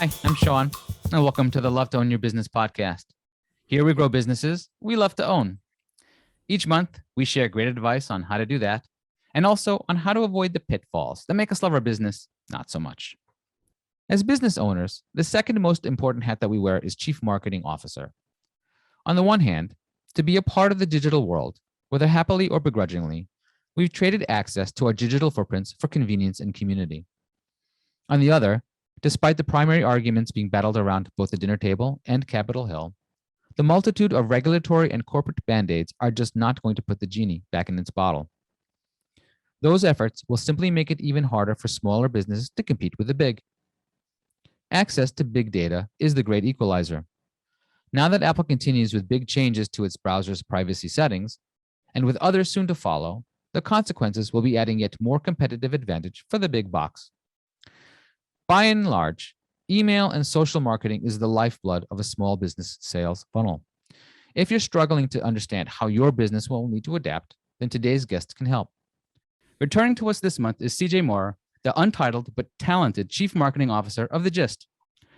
Hi, I'm Sean, and welcome to the Love to Own Your Business podcast. Here we grow businesses we love to own. Each month, we share great advice on how to do that, and also on how to avoid the pitfalls that make us love our business not so much. As business owners, the second most important hat that we wear is Chief Marketing Officer. On the one hand, to be a part of the digital world, whether happily or begrudgingly, we've traded access to our digital footprints for convenience and community. On the other, despite the primary arguments being battled around both the dinner table and Capitol Hill, the multitude of regulatory and corporate band-aids are just not going to put the genie back in its bottle. Those efforts will simply make it even harder for smaller businesses to compete with the big. Access to big data is the great equalizer. Now that Apple continues with big changes to its browser's privacy settings, and with others soon to follow, the consequences will be adding yet more competitive advantage for the big box. By and large, email and social marketing is the lifeblood of a small business sales funnel. If you're struggling to understand how your business will need to adapt, then today's guest can help. Returning to us this month is CJ Maurer, the untitled but talented Chief Marketing Officer of The Gist,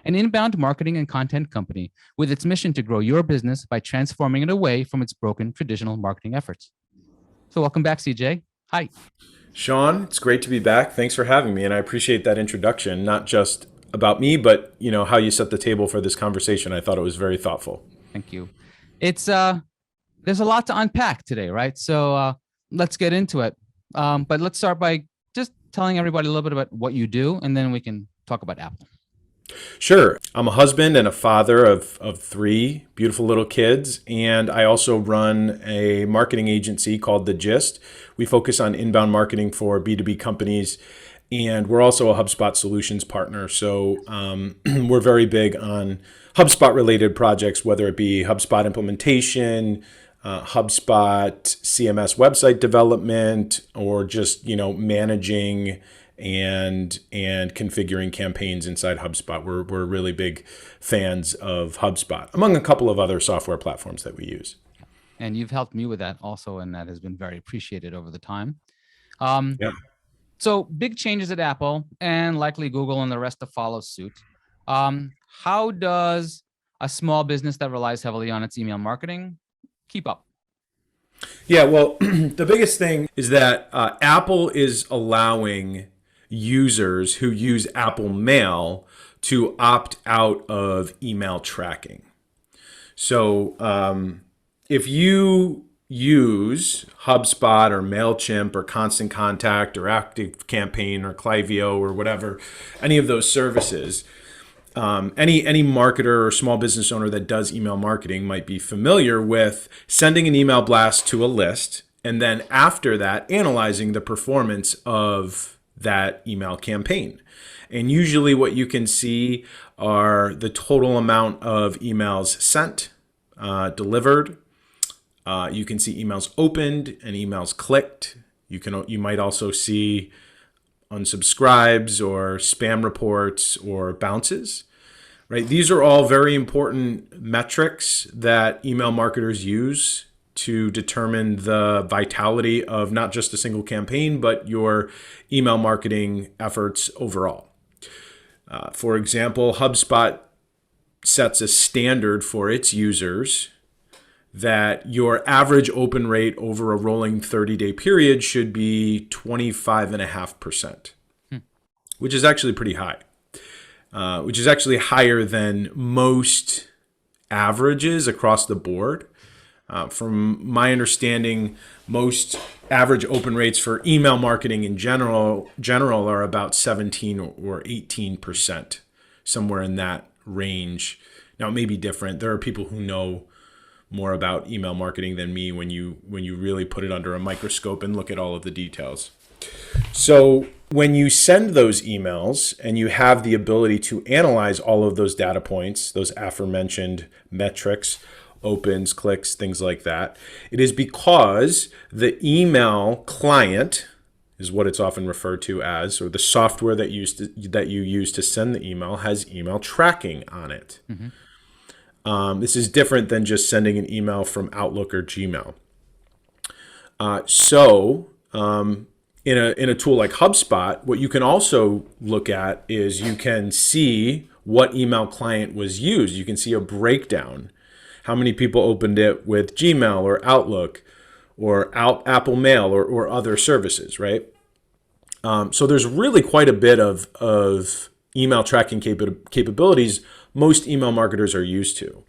an inbound marketing and content company with its mission to grow your business by transforming it away from its broken traditional marketing efforts. So welcome back, CJ. Hi. Sean, it's great to be back. Thanks for having me, and I appreciate that introduction, not just about me, but how you set the table for this conversation. I thought it was very thoughtful. Thank you. It's there's a lot to unpack today, right? So let's get into it. But let's start by just telling everybody a little bit about what you do, and then we can talk about Apple. Sure. I'm a husband and a father of three beautiful little kids, and I also run a marketing agency called The Gist. We focus on inbound marketing for B2B companies, and we're also a HubSpot solutions partner. So we're very big on HubSpot-related projects, whether it be HubSpot implementation, HubSpot CMS website development, or just managing and configuring campaigns inside HubSpot. We're really big fans of HubSpot, among a couple of other software platforms that we use. And you've helped me with that also, and that has been very appreciated over the time. Yeah. So big changes at Apple, and likely Google and the rest to follow suit. How does a small business that relies heavily on its email marketing keep up? Yeah, well, the biggest thing is that Apple is allowing users who use Apple Mail to opt out of email tracking. So if you use HubSpot or MailChimp or Constant Contact or ActiveCampaign or Klaviyo or whatever, any of those services, any marketer or small business owner that does email marketing might be familiar with sending an email blast to a list, and then after that, analyzing the performance of that email campaign. And usually what you can see are the total amount of emails sent, delivered. You can see emails opened and emails clicked. You might also see unsubscribes or spam reports or bounces. Right? These are all very important metrics that email marketers use to determine the vitality of not just a single campaign, but your email marketing efforts overall. For example, HubSpot sets a standard for its users that your average open rate over a rolling 30-day period should be 25.5%, which is actually pretty high, which is actually higher than most averages across the board. From my understanding, most average open rates for email marketing in general are about 17 or 18%, somewhere in that range. Now, it may be different. There are people who know more about email marketing than me when you really put it under a microscope and look at all of the details. So when you send those emails and you have the ability to analyze all of those data points, those aforementioned metrics, opens, clicks, things like that, it is because the email client is what it's often referred to as, or the software that you use to send the email has email tracking on it. Mm-hmm. This is different than just sending an email from Outlook or Gmail. In a tool like HubSpot, what you can also look at is you can see what email client was used. You can see a breakdown. How many people opened it with Gmail or Outlook or Apple Mail or other services, right? So there's really quite a bit of email tracking capabilities most email marketers are used to.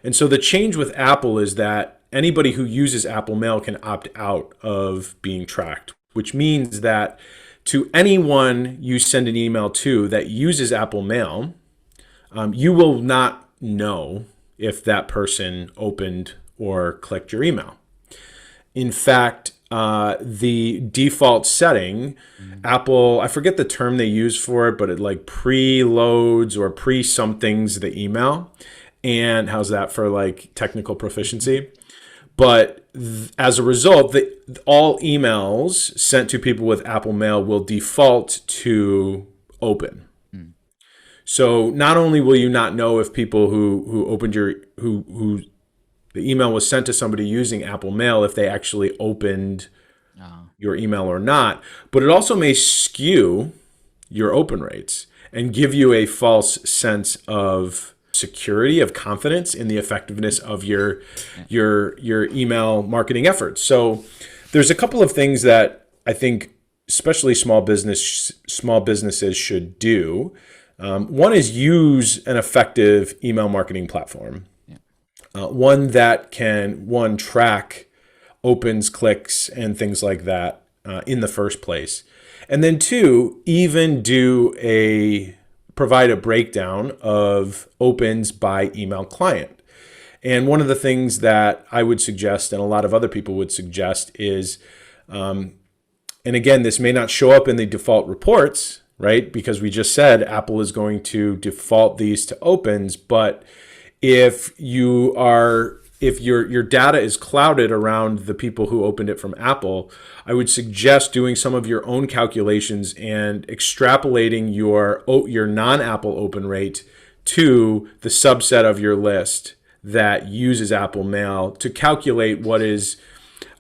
And so the change with Apple is that anybody who uses Apple Mail can opt out of being tracked, which means that to anyone you send an email to that uses Apple Mail, you will not know if that person opened or clicked your email. In fact, the default setting, Apple, I forget the term they use for it, but it like preloads or pre-somethings the email. And how's that for like technical proficiency? But as a result, all emails sent to people with Apple Mail will default to open. So not only will you not know if people who opened who the email was sent to somebody using Apple Mail if they actually opened your email or not, but it also may skew your open rates and give you a false sense of security, of confidence in the effectiveness of your email marketing efforts. So there's a couple of things that I think especially small businesses should do. One is use an effective email marketing platform. One that can track opens, clicks, and things like that in the first place. And then two, even provide a breakdown of opens by email client. And one of the things that I would suggest, and a lot of other people would suggest, is, and again, this may not show up in the default reports, right? Because we just said Apple is going to default these to opens, but if your data is clouded around the people who opened it from Apple, I would suggest doing some of your own calculations and extrapolating your non-Apple open rate to the subset of your list that uses Apple Mail to calculate what is,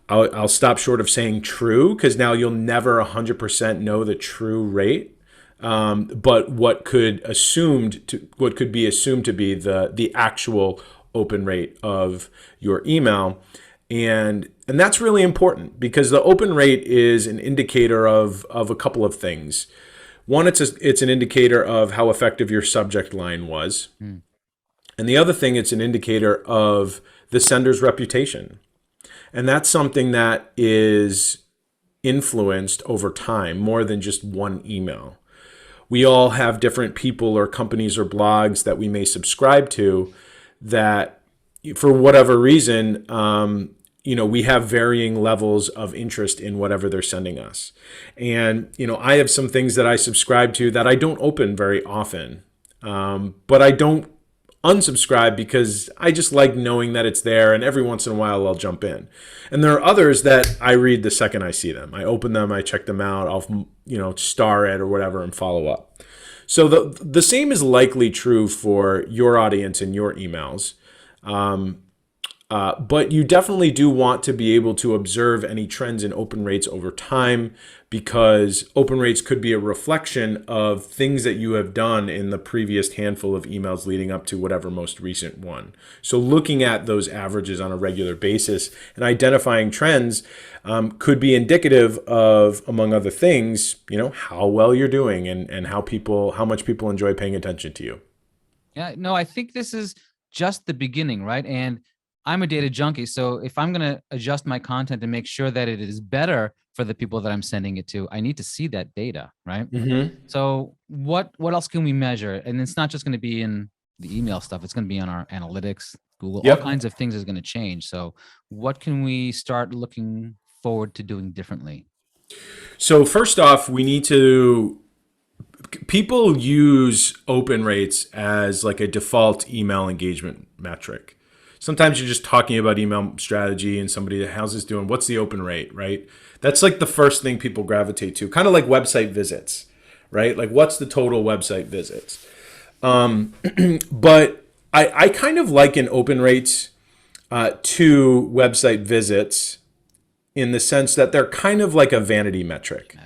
I'll stop short of saying true, because now you'll never 100% know the true rate. But what could be assumed to be the actual open rate of your email, and that's really important because the open rate is an indicator of a couple of things. One, it's an indicator of how effective your subject line was, and the other thing, it's an indicator of the sender's reputation, and that's something that is influenced over time more than just one email. We all have different people or companies or blogs that we may subscribe to that, for whatever reason, we have varying levels of interest in whatever they're sending us. And, I have some things that I subscribe to that I don't open very often, but I don't unsubscribe because I just like knowing that it's there, and every once in a while I'll jump in. And there are others that I read the second I see them. I open them, I check them out, I'll star it or whatever and follow up. So the same is likely true for your audience and your emails. But you definitely do want to be able to observe any trends in open rates over time, because open rates could be a reflection of things that you have done in the previous handful of emails leading up to whatever most recent one. So looking at those averages on a regular basis and identifying trends could be indicative of, among other things, how well you're doing and how much people enjoy paying attention to you. Yeah, no, I think this is just the beginning, right? And I'm a data junkie. So if I'm going to adjust my content and make sure that it is better for the people that I'm sending it to, I need to see that data, right? Mm-hmm. So what else can we measure? And it's not just going to be in the email stuff. It's going to be on our analytics, Google, Yep. all kinds of things is going to change. So what can we start looking forward to doing differently? So first off, people use open rates as like a default email engagement metric. Sometimes you're just talking about email strategy and somebody, how's this doing? What's the open rate, right? That's like the first thing people gravitate to, kind of like website visits, right? Like what's the total website visits? But I kind of liken open rates to website visits in the sense that they're kind of like a vanity metric,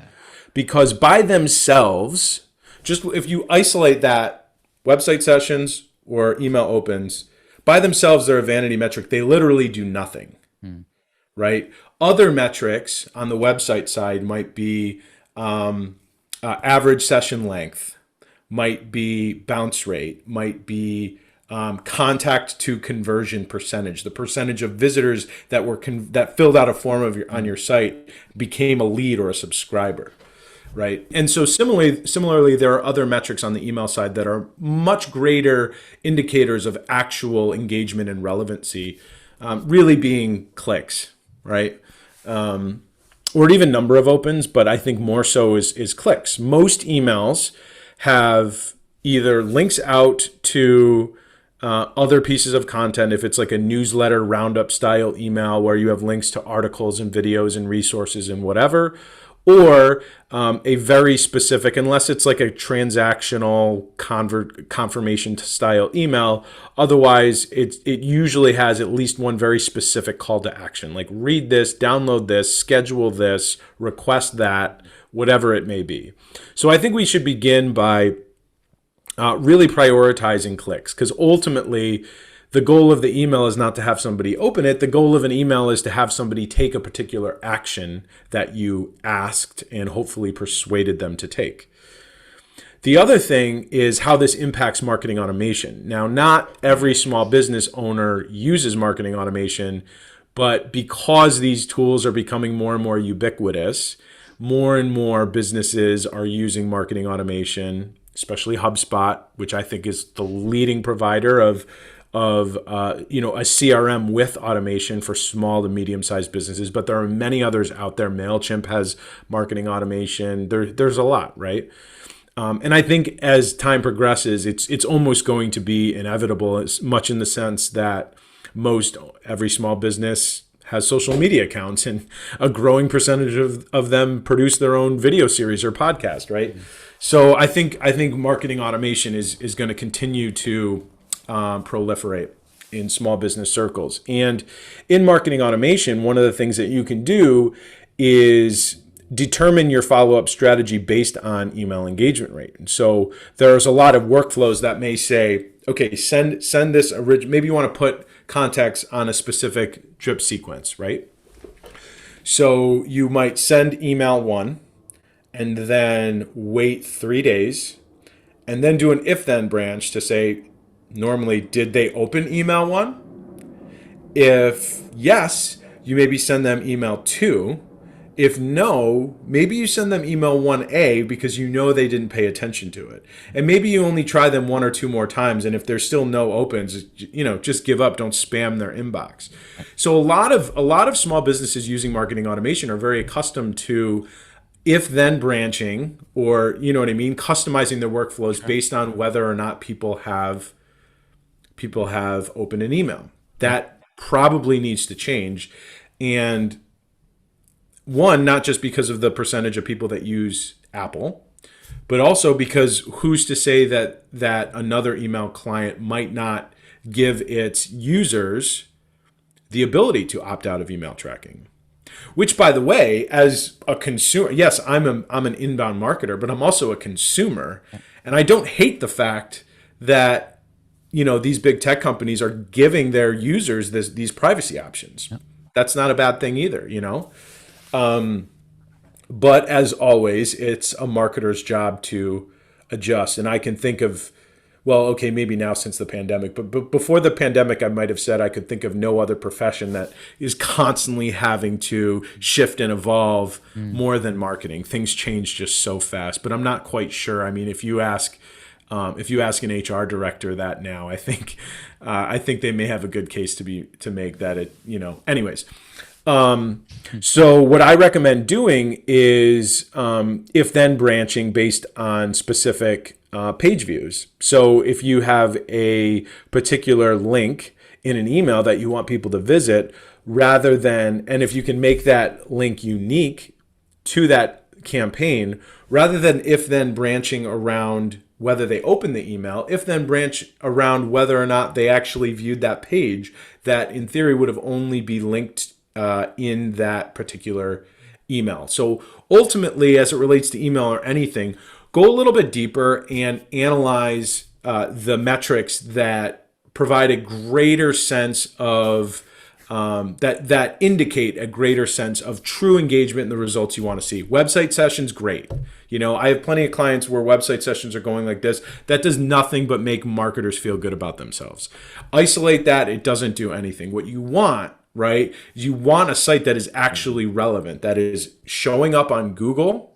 because by themselves, just if you isolate that website sessions or email opens, by themselves, they're a vanity metric. They literally do nothing, right? Other metrics on the website side might be average session length, might be bounce rate, might be contact to conversion percentage, the percentage of visitors that were that filled out a form on your site became a lead or a subscriber, right? And so similarly, there are other metrics on the email side that are much greater indicators of actual engagement and relevancy, really being clicks, right? Or even number of opens, but I think more so is clicks. Most emails have either links out to other pieces of content, if it's like a newsletter roundup style email where you have links to articles and videos and resources and whatever, or a very specific, unless it's like a transactional confirmation style email. Otherwise, it usually has at least one very specific call to action, like read this, download this, schedule this, request that, whatever it may be. So I think we should begin by really prioritizing clicks, because ultimately the goal of the email is not to have somebody open it. The goal of an email is to have somebody take a particular action that you asked and hopefully persuaded them to take. The other thing is how this impacts marketing automation. Now, not every small business owner uses marketing automation, but because these tools are becoming more and more ubiquitous, more and more businesses are using marketing automation, especially HubSpot, which I think is the leading provider of a CRM with automation for small to medium-sized businesses. But there are many others out there. MailChimp has marketing automation. There's a lot, right? And I think as time progresses, it's almost going to be inevitable, as much in the sense that every small business has social media accounts, and a growing percentage of them produce their own video series or podcast, right? So I think marketing automation is going to continue to proliferate in small business circles. And in marketing automation, one of the things that you can do is determine your follow-up strategy based on email engagement rate. And so there's a lot of workflows that may say, okay, send this maybe you want to put context on a specific drip sequence, right? So you might send email 1 and then wait 3 days and then do an if-then branch to say, normally, did they open email 1? If yes, you maybe send them email 2. If no, maybe you send them email 1A because you know they didn't pay attention to it. And maybe you only try them 1 or 2 more times, and if there's still no opens, just give up. Don't spam their inbox. So a lot of small businesses using marketing automation are very accustomed to if-then branching, or customizing their workflows based on whether or not people have opened an email. That probably needs to change. And one, not just because of the percentage of people that use Apple, but also because who's to say that another email client might not give its users the ability to opt out of email tracking. Which, by the way, as a consumer, yes, I'm an inbound marketer, but I'm also a consumer. And I don't hate the fact that these big tech companies are giving their users these privacy options. Yep. That's not a bad thing either, But as always, it's a marketer's job to adjust. And I can think of, maybe now since the pandemic, but before the pandemic, I might have said I could think of no other profession that is constantly having to shift and evolve more than marketing. Things change just so fast, but I'm not quite sure. I mean, if you ask an HR director that now, I think they may have a good case to make that anyways. So what I recommend doing is if-then branching based on specific page views. So if you have a particular link in an email that you want people to visit, and if you can make that link unique to that campaign, rather than if-then branching around whether they open the email, if-then branch around whether or not they actually viewed that page that in theory would have only be linked in that particular email. So ultimately, as it relates to email or anything, go a little bit deeper and analyze the metrics that provide a greater sense of that indicate a greater sense of true engagement and the results you want to see. Website sessions, great. I have plenty of clients where website sessions are going like this. That does nothing but make marketers feel good about themselves. Isolate that, it doesn't do anything. What you want, right, is you want a site that is actually relevant, that is showing up on Google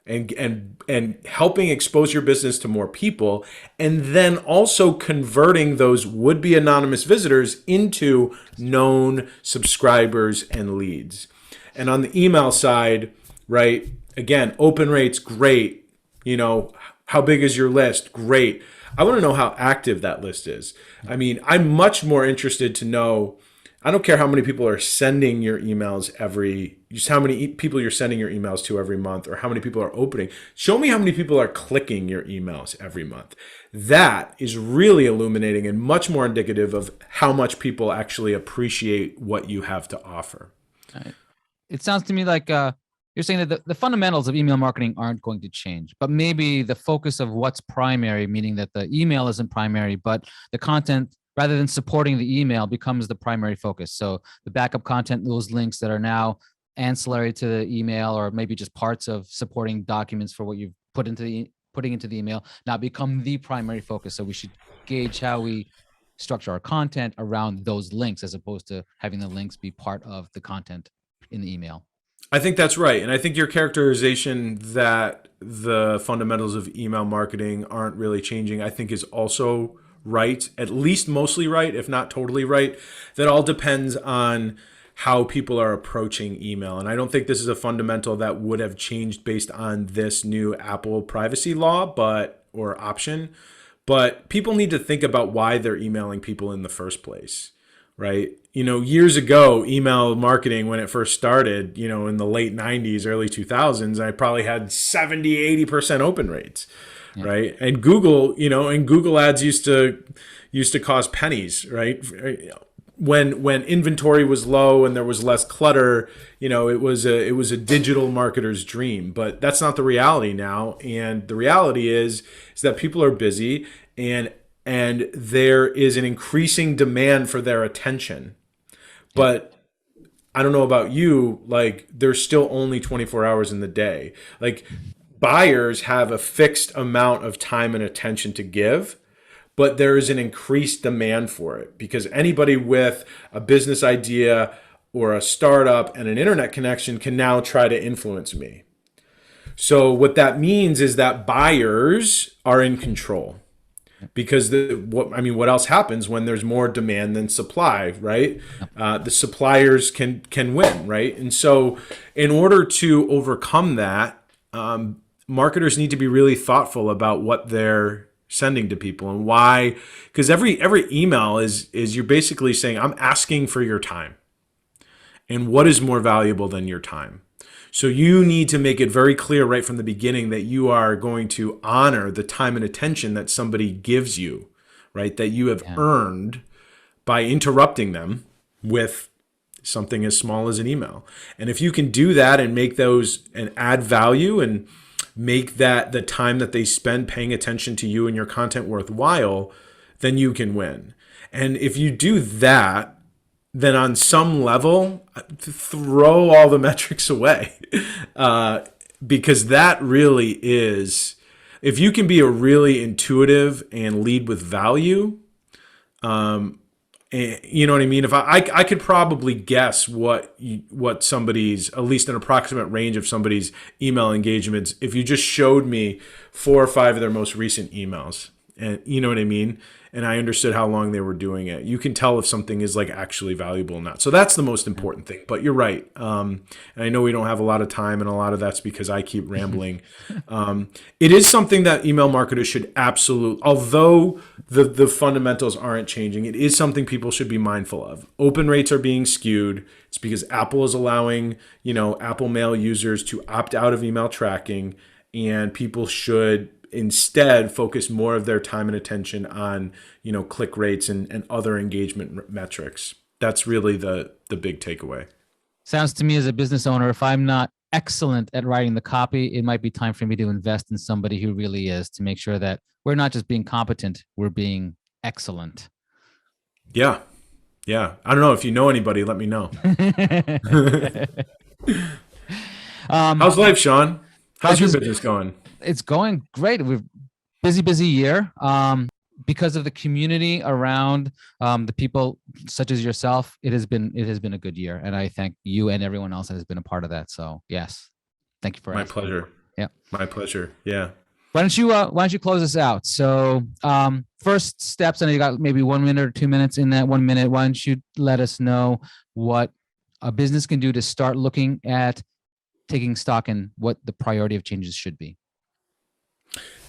and helping expose your business to more people, and then also converting those would-be anonymous visitors into known subscribers and leads. And on the email side, right, again, open rates, great. How big is your list? Great. I want to know how active that list is. I mean, I'm much more interested to know, I don't care how many people are sending your emails just how many people you're sending your emails to every month, or how many people are opening. Show me how many people are clicking your emails every month. That is really illuminating and much more indicative of how much people actually appreciate what you have to offer. It sounds to me like you're saying that the fundamentals of email marketing aren't going to change, but maybe the focus of what's primary, meaning that the email isn't primary, but the content, rather than supporting the email, becomes the primary focus. So the backup content, those links that are now ancillary to the email, or maybe just parts of supporting documents for what you've putting into the email, now become the primary focus. So we should gauge how we structure our content around those links, as opposed to having the links be part of the content in the email. I think that's right. And I think your characterization that the fundamentals of email marketing aren't really changing, I think is also right, at least mostly right, if not totally right. That all depends on how people are approaching email. And I don't think this is a fundamental that would have changed based on this new Apple privacy law, or option. But people need to think about why they're emailing people in the first place, right? Years ago, email marketing, when it first started, in the late 90s, early 2000s, I probably had 70, 80% open rates. Yeah. Right. And Google, and Google ads used to cost pennies, right? When inventory was low and there was less clutter, it was a digital marketer's dream. But that's not the reality now. And the reality is that people are busy, and there is an increasing demand for their attention. But I don't know about you, like, there's still only 24 hours in the day. Like, buyers have a fixed amount of time and attention to give, but there is an increased demand for it, because anybody with a business idea or a startup and an internet connection can now try to influence me. So what that means is that buyers are in control, because what else happens when there's more demand than supply, right? The suppliers can win, right? And so in order to overcome that, marketers need to be really thoughtful about what they're sending to people and why. Because every email is you're basically saying, I'm asking for your time. And what is more valuable than your time? So you need to make it very clear right from the beginning that you are going to honor the time and attention that somebody gives you, right? That you have earned by interrupting them with something as small as an email. And if you can do that and make those and add value and make that the time that they spend paying attention to you and your content worthwhile, then you can win. And if you do that, then on some level, throw all the metrics away. Because that really is, if you can be a really intuitive and lead with value, you know what I mean? If I could probably guess what somebody's, at least an approximate range of somebody's email engagements, if you just showed me 4 or 5 of their most recent emails, and you know what I mean? And I understood how long they were doing it. You can tell if something is like actually valuable or not. So that's the most important thing. But you're right. And I know we don't have a lot of time, and a lot of that's because I keep rambling. It is something that email marketers should absolutely, although the fundamentals aren't changing, it is something people should be mindful of. Open rates are being skewed. It's because Apple is allowing, Apple Mail users to opt out of email tracking, and people should instead focus more of their time and attention on, click rates and other engagement metrics. That's really the big takeaway. Sounds to me, as a business owner, if I'm not excellent at writing the copy, it might be time for me to invest in somebody who really is, to make sure that we're not just being competent, we're being excellent. Yeah. Yeah. I don't know if you know anybody, let me know. How's life, Sean? How's your business going? It's going great. We're busy year. Because of the community around the people such as yourself, it has been a good year, and I thank you and everyone else that has been a part of that. So yes, thank you for My asking. pleasure. Yeah. My pleasure. Yeah. Why don't you close us out? So first steps, I know you got maybe 1 minute or 2 minutes. In that 1 minute, why don't you let us know what a business can do to start looking at taking stock in what the priority of changes should be?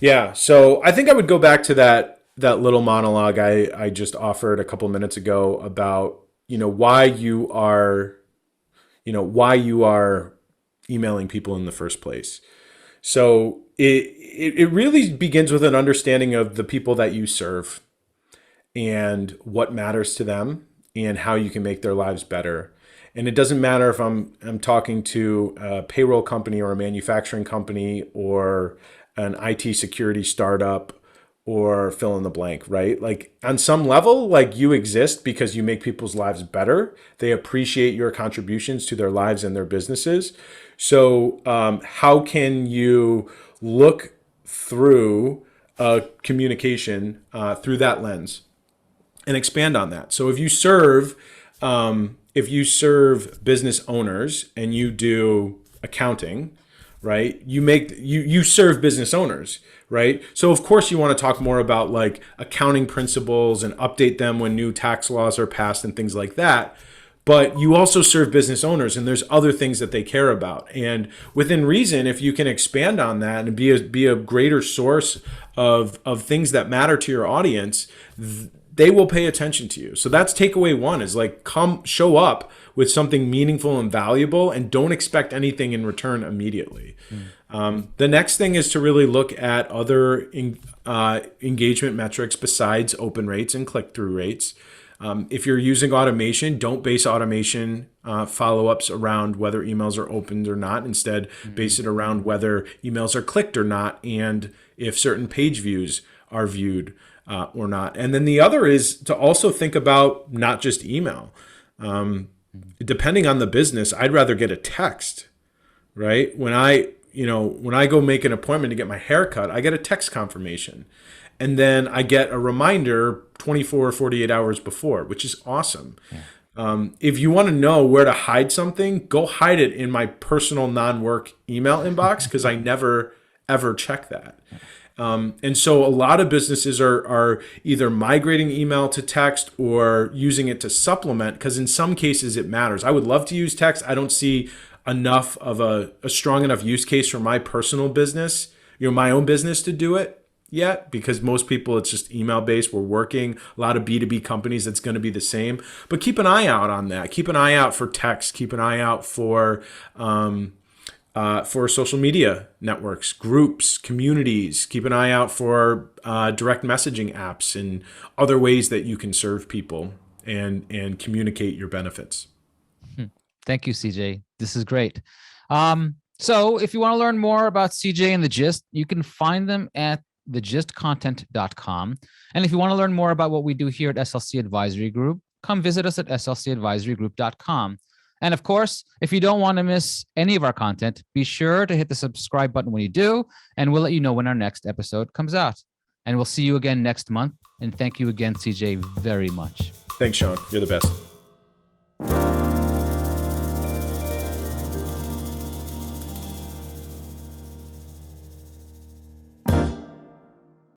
Yeah. So I think I would go back to that little monologue I just offered a couple minutes ago about, why you are emailing people in the first place. So it really begins with an understanding of the people that you serve and what matters to them and how you can make their lives better. And it doesn't matter if I'm talking to a payroll company or a manufacturing company or an IT security startup or fill in the blank, right? Like on some level, like you exist because you make people's lives better. They appreciate your contributions to their lives and their businesses. So how can you look through communication through that lens and expand on that? So if you serve business owners and you do accounting, right? You serve business owners, right? So of course you want to talk more about like accounting principles and update them when new tax laws are passed and things like that. But you also serve business owners, and there's other things that they care about. And within reason, if you can expand on that and be a greater source of things that matter to your audience, they will pay attention to you. So that's takeaway one, is like show up with something meaningful and valuable, and don't expect anything in return immediately. The next thing is to really look at other engagement metrics besides open rates and click-through rates. If you're using automation, don't base automation follow-ups around whether emails are opened or not. Instead, base it around whether emails are clicked or not, and if certain page views are viewed or not. And then the other is to also think about not just email. Depending on the business, I'd rather get a text, right? When I go make an appointment to get my hair cut, I get a text confirmation. And then I get a reminder 24 or 48 hours before, which is awesome. Yeah. If you want to know where to hide something, go hide it in my personal non-work email inbox, because I never, ever check that. And so a lot of businesses are either migrating email to text or using it to supplement, because in some cases it matters. I would love to use text. I don't see enough of a strong enough use case for my personal business, my own business, to do it yet, because most people, it's just email based. We're working a lot of B2B companies, that's going to be the same. But keep an eye out on that. Keep an eye out for text. Keep an eye out for social media networks, groups, communities. Keep an eye out for direct messaging apps and other ways that you can serve people and communicate your benefits. Thank you, CJ. This is great. So if you want to learn more about CJ and The Gist, you can find them at thegistcontent.com. And if you want to learn more about what we do here at SLC Advisory Group, come visit us at slcadvisorygroup.com. And of course, if you don't want to miss any of our content, be sure to hit the subscribe button when you do, and we'll let you know when our next episode comes out. And we'll see you again next month. And thank you again, CJ, very much. Thanks, Sean. You're the best.